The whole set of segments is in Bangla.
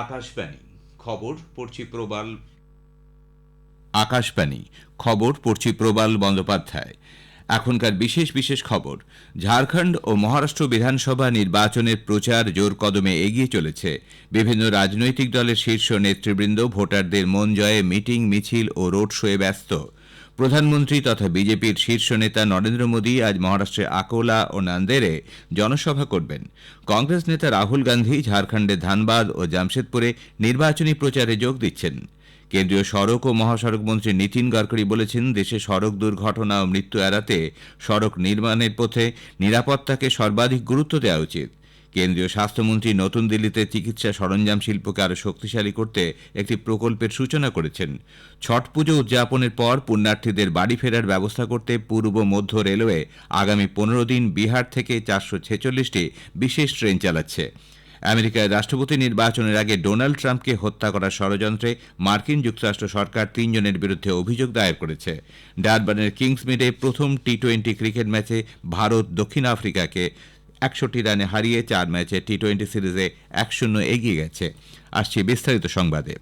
আকাশবাণী খবর পড়ছি প্রবাল আকাশবাণী খবর পড়ছি প্রবাল বন্দ্যোপাধ্যায়। এখনকার বিশেষ বিশেষ খবর। ঝাড়খণ্ড ও মহারাষ্ট্র বিধানসভা নির্বাচনের প্রচার জোর কদমে এগিয়ে চলেছে। বিভিন্ন রাজনৈতিক দলের শীর্ষ নেতৃবৃন্দ ভোটারদের মন জয়ে মিটিং, মিছিল ও রোড শোয়ে ব্যস্ত। প্রধানমন্ত্রী তথা বিজেপির শীর্ষ নেতা নরেন্দ্র মোদী আজ মহারাষ্ট্রের আকোলা ও নান্দেড়ে জনসভা করবেন। কংগ্রেস নেতা রাহুল গান্ধী ঝাড়খণ্ডের ধানবাদ ও জামশেদপুরে নির্বাচনী প্রচারে যোগ দিচ্ছেন। কেন্দ্রীয় সড়ক ও মহাসড়ক মন্ত্রী নীতিন গডকরি বলেছেন, দেশে সড়ক দুর্ঘটনা ও মৃত্যু এড়াতে সড়ক নির্মাণের পথে নিরাপত্তাকে সর্বাধিক গুরুত্ব দেওয়া উচিত। কেন্দ্রীয় স্বাস্থ্যমন্ত্রী নতুন দিল্লিতে চিকিৎসা সরঞ্জাম শিল্পকে আরও শক্তিশালী করতে একটি প্রকল্পের সূচনা করেছেন। ছট পুজো উদযাপনের পর পুণ্যার্থীদের বাড়ি ফেরার ব্যবস্থা করতে পূর্ব মধ্য রেলওয়ে আগামী 15 দিন বিহার থেকে 446টি বিশেষ ট্রেন চালাচ্ছে। আমেরিকায় রাষ্ট্রপতি নির্বাচনের আগে ডোনাল্ড ট্রাম্পকে হত্যা করার ষড়যন্ত্রে মার্কিন যুক্তরাষ্ট্র সরকার 3 জনের বিরুদ্ধে অভিযোগ দায়ের করেছে। ডারবানের কিংসমিডে প্রথম টি-20 ক্রিকেট ম্যাচে ভারত দক্ষিণ আফ্রিকাকে 61 রানে হারিয়ে 4 ম্যাচে টি-20 সিরিজে 1-0 এগিয়ে গেছে। আসছে বিস্তারিত সংবাদে।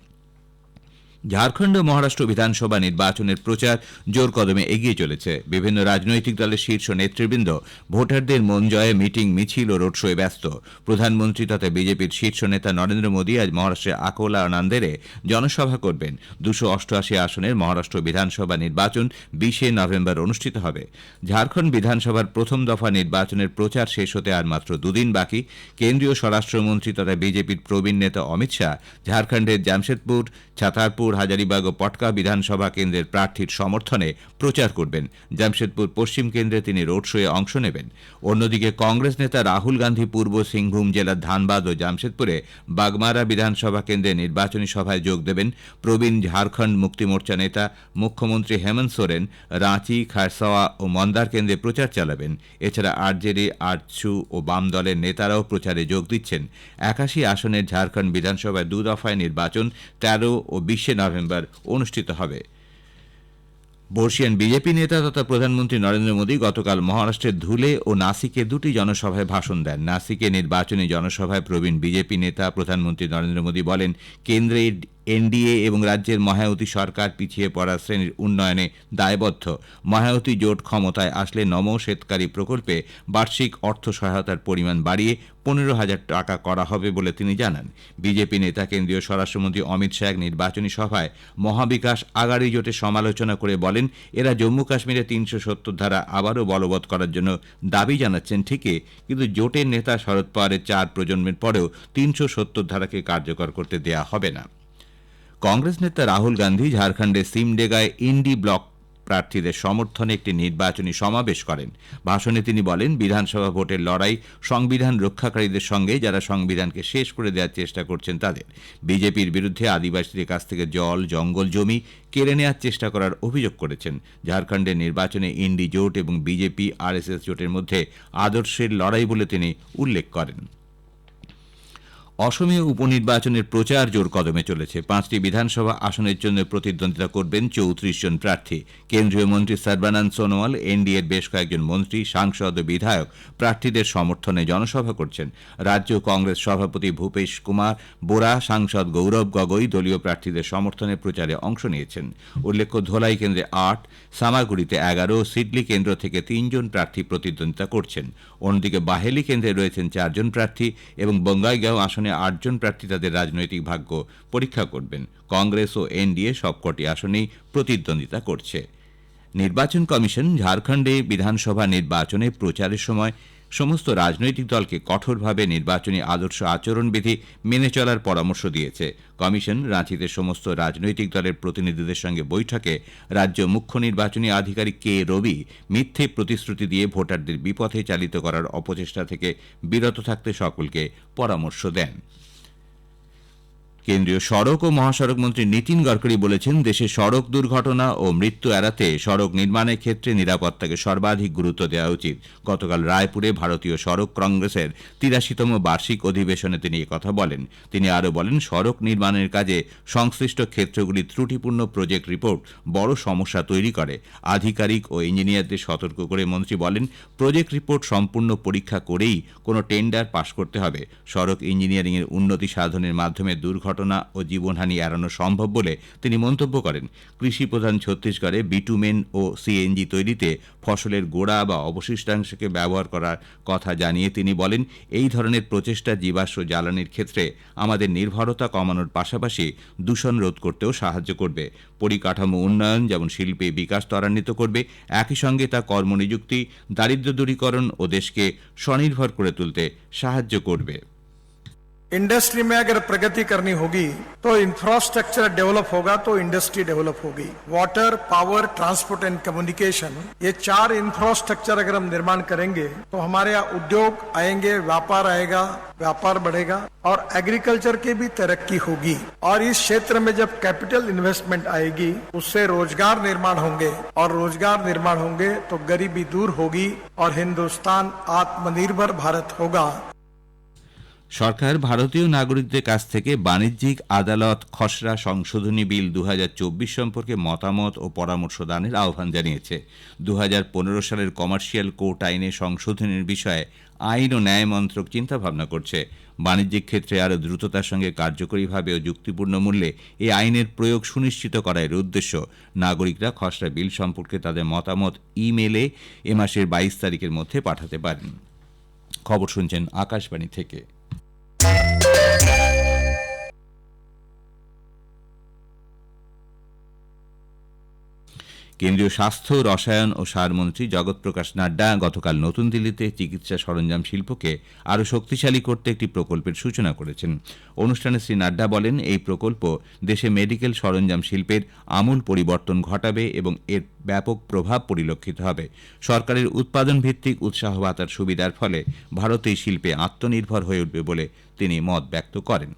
ঝাড়খণ্ড ও মহারাষ্ট্র বিধানসভা নির্বাচনের প্রচার জোর কদমে এগিয়ে চলেছে। বিভিন্ন রাজনৈতিক দলের শীর্ষ নেতৃবৃন্দ ভোটারদের মন জয়ে মিটিং, মিছিল ও রোড শোয়ে ব্যস্ত। প্রধানমন্ত্রী তথা বিজেপির শীর্ষ নেতা নরেন্দ্র মোদী আজ মহারাষ্ট্রের আকোলা ও নান্দেড়ে জনসভা করবেন। 288 আসনের মহারাষ্ট্র বিধানসভা নির্বাচন 20 নভেম্বর অনুষ্ঠিত হবে। ঝাড়খণ্ড বিধানসভার প্রথম দফা নির্বাচনের প্রচার শেষ হতে আর মাত্র দুদিন বাকি। কেন্দ্রীয় স্বরাষ্ট্রমন্ত্রী তথা বিজেপির প্রবীণ নেতা অমিত শাহ ঝাড়খণ্ডের জামশেদপুর, ছাতারপুর, হাজারিবাগ ও পটকা বিধানসভা কেন্দ্রের প্রার্থীর সমর্থনে প্রচার করবেন। জামশেদপুর পশ্চিম কেন্দ্রে তিনি রোড শোয়ে অংশ নেবেন। অন্যদিকে কংগ্রেস নেতা রাহুল গান্ধী পূর্ব সিংভূম জেলার ধানবাদ ও জামশেদপুরে বাগমারা বিধানসভা কেন্দ্রে নির্বাচনী সভায় যোগ দেবেন। প্রবীণ ঝাড়খণ্ড মুক্তি মোর্চা নেতা মুখ্যমন্ত্রী হেমন্ত সোরেন রাঁচি, খারসাওয়া ও মন্দার কেন্দ্রে প্রচার চালাবেন। এছাড়া আরজেডি, আরজসু ও বাম দলের নেতারাও প্রচারে যোগ দিচ্ছেন। 81 আসনের ঝাড়খণ্ড বিধানসভায় 2 দফায় নির্বাচন 13 ও 20 নভেম্বর অনুষ্ঠিত হবে। বর্ষিয়ান বিজেপি নেতা তথা প্রধানমন্ত্রী নরেন্দ্র মোদী গতকাল মহারাষ্ট্রের ধুলে ও নাসিকে 2টি জনসভায় ভাষণ দেন। নাসিকে নির্বাচনী জনসভায় প্রবীণ বিজেপি নেতা প্রধানমন্ত্রী নরেন্দ্র মোদী বলেন, কেন্দ্রে এনডিএ এবং রাজ্যের মায়াবতী সরকার পিছিয়ে পড়া শ্রেণীর উন্নয়নে দায়বদ্ধ। মায়াবতী জোট ক্ষমতায় আসলে নমো শ্বেতকারী প্রকল্পে বার্ষিক অর্থ সহায়তার পরিমাণ বাড়িয়ে 15,000 টাকা করা হবে বলে তিনি জানান। বিজেপি নেতা কেন্দ্রীয় স্বরাষ্ট্রমন্ত্রী অমিত শাহ নির্বাচনী সভায় মহাবিকাশ আঘাড়ি জোটের সমালোচনা করে বলেন, এরা জম্মু কাশ্মীরে 370 ধারা আবারও বলবৎ করার জন্য দাবি জানাচ্ছেন ঠিকই, কিন্তু জোটের নেতা শরদ পাওয়ারের 4 প্রজন্মের পরেও 370 ধারাকে কার্যকর করতে দেয়া হবে না। কংগ্রেস নেতা রাহুল গান্ধী ঝাড়খণ্ডের সিমডেগায় ইন্ডি ব্লক প্রার্থীদের সমর্থনে একটি নির্বাচনী সমাবেশ করেন। ভাষণে তিনি বলেন, বিধানসভা ভোটের লড়াই সংবিধান রক্ষাকারীদের সঙ্গে, যারা সংবিধানকে শেষ করে দেওয়ার চেষ্টা করছেন তাদের। বিজেপির বিরুদ্ধে আদিবাসীদের কাছ থেকে জল, জঙ্গল, জমি কেড়ে নেওয়ার চেষ্টা করার অভিযোগ করেছেন। ঝাড়খণ্ডের নির্বাচনে ইন্ডি জোট এবং বিজেপি আরএসএস জোটের মধ্যে আদর্শের লড়াই বলে তিনি উল্লেখ করেন। অসমে উপনির্বাচনের প্রচার জোর কদমে চলেছে। 5টি বিধানসভা আসনের জন্য প্রতিদ্বন্দ্বিতা করবেন 34 জন প্রার্থী। কেন্দ্রীয় মন্ত্রী সর্বানন্দ সোনোয়াল, এনডিএর বেশ কয়েকজন মন্ত্রী, সাংসদ ও বিধায়ক প্রার্থীদের সমর্থনে জনসভা করছেন। রাজ্য কংগ্রেস সভাপতি ভূপেশ কুমার বোরা, সাংসদ গৌরব গগৈ দলীয় প্রার্থীদের সমর্থনে প্রচারে অংশ নিয়েছেন। উল্লেখ্য, ধোলাই কেন্দ্রে 8, সামাগুড়িতে 11, সিডলি কেন্দ্র থেকে 3 জন প্রার্থী প্রতিদ্বন্দ্বিতা করছেন। অন্যদিকে বাহেলি কেন্দ্রে রয়েছেন 4 জন প্রার্থী এবং বঙ্গাইগাঁও আসনে 8 জন প্রার্থী তাদের রাজনৈতিক ভাগ্য পরীক্ষা করবেন। কংগ্রেস ও এনডিএ সবকটি আসনেই প্রতিদ্বন্দ্বিতা করছে। নির্বাচন কমিশন ঝাড়খণ্ডে বিধানসভা নির্বাচনে প্রচারের সময় সমস্ত রাজনৈতিক দলকে কঠোরভাবে নির্বাচনী আদর্শ আচরণবিধি মেনে চলার পরামর্শ দিয়েছে। কমিশন রাঁচিতে সমস্ত রাজনৈতিক দলের প্রতিনিধিদের সঙ্গে বৈঠকে রাজ্য মুখ্য নির্বাচনী আধিকারিক কে রবি মিথ্যে প্রতিশ্রুতি দিয়ে ভোটারদের বিপথে চালিত করার অপচেষ্টা থেকে বিরত থাকতে সকলকে পরামর্শ দেন। কেন্দ্রীয় সড়ক ও মহাসড়ক মন্ত্রী নীতিন গডকরি বলেছেন, দেশে সড়ক দুর্ঘটনা ও মৃত্যু এড়াতে সড়ক নির্মাণের ক্ষেত্রে নিরাপত্তাকে সর্বাধিক গুরুত্ব দেওয়া উচিত। গতকাল রায়পুরে ভারতীয় সড়ক কংগ্রেসের 83তম বার্ষিক অধিবেশনে তিনি একথা বলেন। তিনি আরও বলেন, সড়ক নির্মাণের কাজে সংশ্লিষ্ট ক্ষেত্রগুলি ত্রুটিপূর্ণ প্রজেক্ট রিপোর্ট বড় সমস্যা তৈরি করে। আধিকারিক ও ইঞ্জিনিয়ারদের সতর্ক করে মন্ত্রী বলেন, প্রজেক্ট রিপোর্ট সম্পূর্ণ পরীক্ষা করেই কোনো টেন্ডার পাশ করতে হবে। সড়ক ইঞ্জিনিয়ারিংয়ের উন্নতি সাধনের মাধ্যমে দুর্ঘটনা দুর্ঘটনা ও জীবনহানি এড়ানো সম্ভব বলে তিনি মন্তব্য করেন। কৃষি প্রধান ছত্তিশগড়ে বিটুমেন ও সিএনজি তৈরিতে ফসলের গোড়া বা অবশিষ্টাংশকে ব্যবহার করার কথা জানিয়ে তিনি বলেন, এই ধরনের প্রচেষ্টা জীবাশ্ম জ্বালানির ক্ষেত্রে আমাদের নির্ভরতা কমানোর পাশাপাশি দূষণ রোধ করতেও সাহায্য করবে। পরিকাঠামো উন্নয়ন যেমন শিল্পে বিকাশ ত্বরান্বিত করবে, একই সঙ্গে তা কর্মনিযুক্তি, দারিদ্র্য দূরীকরণ ও দেশকে স্বনির্ভর করে তুলতে সাহায্য করবে। इंडस्ट्री में अगर प्रगति करनी होगी तो इंफ्रास्ट्रक्चर डेवलप होगा तो इंडस्ट्री डेवलप होगी। Water, power, transport and communication, ये 4 इंफ्रास्ट्रक्चर अगर हम निर्माण करेंगे तो हमारे यहाँ उद्योग आएंगे, व्यापार आएगा, व्यापार बढ़ेगा और एग्रीकल्चर की भी तरक्की होगी। और इस क्षेत्र में जब कैपिटल इन्वेस्टमेंट आएगी उससे रोजगार निर्माण होंगे और रोजगार निर्माण होंगे तो गरीबी दूर होगी और हिंदुस्तान आत्मनिर्भर भारत होगा। সরকার ভারতীয় নাগরিকদের কাছ থেকে বাণিজ্যিক আদালত খসড়া সংশোধনী বিল 2024 সম্পর্কে মতামত ও পরামর্শ দানের আহ্বান জানিয়েছে। 2015 সালের কমার্শিয়াল কোর্ট আইনে সংশোধনের বিষয়ে আইন ও ন্যায় মন্ত্রক চিন্তাভাবনা করছে। বাণিজ্যিক ক্ষেত্রে আরও দ্রুততার সঙ্গে কার্যকরীভাবে ও যুক্তিপূর্ণ মূল্যে এই আইনের প্রয়োগ সুনিশ্চিত করার উদ্দেশ্য নাগরিকরা খসড়া বিল সম্পর্কে তাদের মতামত ইমেলে এ মাসের 22 তারিখের মধ্যে পাঠাতে পারেন। খবর শুনছেন আকাশবাণী থেকে। কেন্দ্রীয় স্বাস্থ্য, রসায়ন ও সারমন্ত্রী জগৎ প্রকাশ নাড্ডা গতকাল নতুন দিল্লিতে চিকিৎসা সরঞ্জাম শিল্পকে আরও শক্তিশালী করতে একটি প্রকল্পের সূচনা করেছেন। অনুষ্ঠানে শ্রী নাড্ডা বলেন, এই প্রকল্প দেশে মেডিকেল সরঞ্জাম শিল্পের আমূল পরিবর্তন ঘটাবে এবং এর ব্যাপক প্রভাব পরিলক্ষিত হবে। সরকারের উৎপাদন ভিত্তিক উৎসাহ ভাতার সুবিধার ফলে ভারত এই শিল্পে আত্মনির্ভর হয়ে উঠবে বলে তিনি মত ব্যক্ত করেন।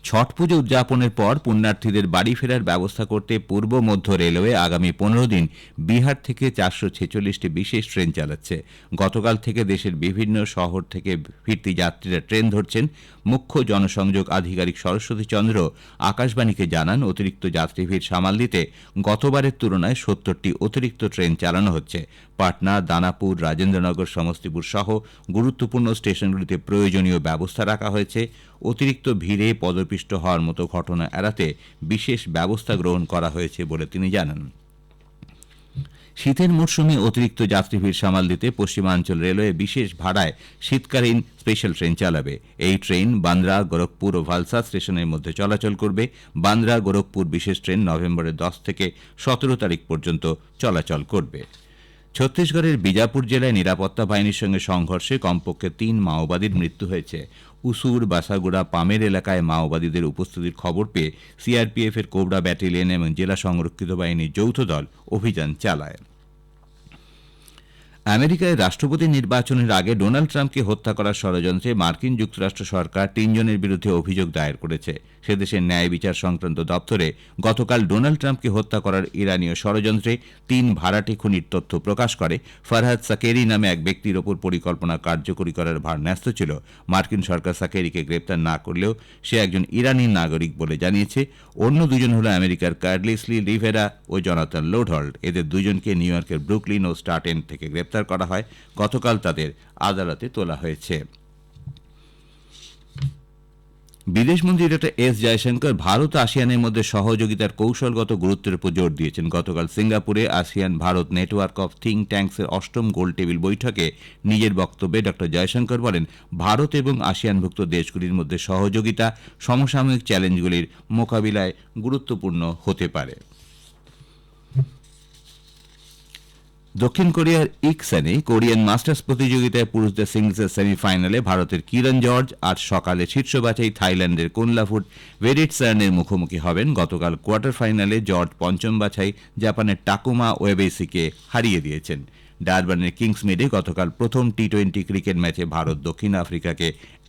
ছট পুজো উদযাপনের পর পুণ্যার্থীদের বাড়ি ফেরার ব্যবস্থা করতে পূর্ব মধ্য রেলওয়ে আগামী 15 দিন বিহার থেকে 446টি বিশেষ ট্রেন চালাচ্ছে। গতকাল থেকে দেশের বিভিন্ন শহর থেকে ফিরতি যাত্রীরা ট্রেন ধরছেন। মুখ্য জনসংযোগ আধিকারিক সরস্বতী চন্দ্র আকাশবাণীকে জানান, অতিরিক্ত যাত্রী ভিড় সামাল দিতে গতবারের তুলনায় 70টি অতিরিক্ত ট্রেন চালানো হচ্ছে। পাটনা, দানাপুর, রাজেন্দ্রনগর, সমস্তিপুর সহ গুরুত্বপূর্ণ স্টেশনগুলিতে প্রয়োজনীয় ব্যবস্থা রাখা হয়েছে। অতিরিক্ত ভিড়ে পদপিষ্ট হওয়ার মতো ঘটনা এড়াতে বিশেষ ব্যবস্থা গ্রহণ করা হয়েছে বলে তিনি জানান। শীতের মরশুমে অতিরিক্ত যাত্রী ভিড় সামাল দিতে পশ্চিমাঞ্চল রেলওয়ে বিশেষ ভাড়ায় শীতকালীন স্পেশাল ট্রেন চালাবে। এই ট্রেন বান্দ্রা, গোরখপুর ও ভালসাদ স্টেশনের মধ্যে চলাচল করবে। বান্দ্রা গোরখপুর বিশেষ ট্রেন নভেম্বরের 10 থেকে 17 তারিখ পর্যন্ত চলাচল করবে। ছত্তিশগড়ের বিজাপুর জেলায় নিরাপত্তা বাহিনীর সঙ্গে সংঘর্ষে কমপক্ষে 3 মাওবাদীর মৃত্যু হয়েছে। উসুর, বাসাগুড়া, পামের এলাকায় মাওবাদীদের উপস্থিতির খবর পেয়ে সিআরপিএফ এর কোবরা ব্যাটালিয়ন এবং জেলা সংরক্ষিত বাহিনীর যৌথ দল অভিযান চালায়। আমেরিকায় রাষ্ট্রপতি নির্বাচনের আগে ডোনাল্ড ট্রাম্পকে হত্যা করার ষড়যন্ত্রে মার্কিন যুক্তরাষ্ট্র সরকার 3 জনের বিরুদ্ধে অভিযোগ দায়ের করেছে। সে দেশের ন্যায় বিচার সংক্রান্ত দপ্তরে গতকাল ডোনাল্ড ট্রাম্পকে হত্যা করার ইরানীয় ষড়যন্ত্রে 3 ভাড়াটে খুনির তথ্য প্রকাশ করে। ফারহাদ সাকেরি নামে এক ব্যক্তির ওপর পরিকল্পনা কার্যকরী করার ভার ন্যস্ত ছিল। মার্কিন সরকার সাকেরিকে গ্রেপ্তার না করলেও সে একজন ইরানি নাগরিক বলে জানিয়েছে। অন্য 2 জন হল আমেরিকার কার্লিসলি রিভেরা ও জনাথন লোডহল্ট। এদের 2 জনকে নিউ ইয়র্কের ব্রুকলিন ও স্টাটেন থেকে গ্রেপ্তার করা হয়। গতকাল তাদের আদালতে তোলা হয়েছে। বিদেশমন্ত্রী ডক্টর এস জয়শঙ্কর ভারত আসিয়ানের মধ্যে সহযোগিতার কৌশলগত গুরুত্বের উপর জোর দিয়েছেন। গতকাল সিঙ্গাপুরে ASEAN Bharat network of think ট্যাঙ্কসের 8ম গোলটেবিল বৈঠকে নিজের বক্তব্যে ডক্টর জয়শঙ্কর বলেন, ভারত এবং আসিয়ানভুক্ত দেশগুলির মধ্যে সহযোগিতা সমসাময়িক চ্যালেঞ্জগুলির মোকাবিলায় গুরুত্বপূর্ণ হতে পারে। দক্ষিণ কোরিয়ার ইকসানে কোরিয়ান মাস্টার্স প্রতিযোগিতায় পুরুষদের সিঙ্গলসের সেমিফাইনালে ভারতের কিরণ জর্জ আজ সকালে শীর্ষ বাছাই থাইল্যান্ডের কুনলাফুট ভেরিটসার্নের মুখোমুখি হবেন। গতকাল কোয়ার্টার ফাইনালে জর্জ 5ম বাছাই জাপানের টাকুমা ওয়েবেসিকে হারিয়ে দিয়েছেন। ডারবানের কিংসমিডে গতকাল প্রথম টি-20 ক্রিকেট ম্যাচে ভারত দক্ষিণ আফ্রিকাকে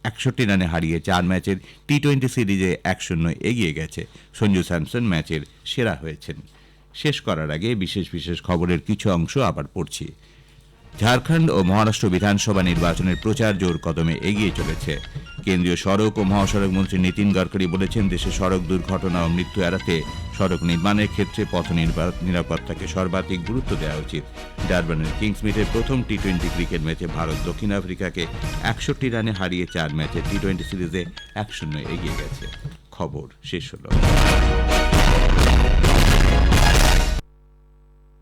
61 রানে হারিয়ে 4 ম্যাচের টি-20 সিরিজে 1-0 এগিয়ে গেছে। সঞ্জু স্যামসন ম্যাচের সেরা হয়েছেন। শেষ করার আগে বিশেষ বিশেষ খবরের কিছু অংশ আবার পড়ছি। ঝাড়খণ্ড ও মহারাষ্ট্র বিধানসভা নির্বাচনের প্রচার জোর কদমে এগিয়ে চলেছে। কেন্দ্রীয় সড়ক ও মহাসড়ক মন্ত্রী নীতিন গডকরি বলেছেন, দেশে সড়ক দুর্ঘটনা ও মৃত্যু এড়াতে সড়ক নির্মাণের ক্ষেত্রে পথ নিরাপত্তাকে সর্বাধিক গুরুত্ব দেওয়া উচিত। ডারবানের কিংসমিটের প্রথম টি-20 ক্রিকেট ম্যাচে ভারত দক্ষিণ আফ্রিকাকে 61 রানে হারিয়ে 4 ম্যাচের টি-20 সিরিজে 1-0 এগিয়ে গেছে। খবর শেষ হলো।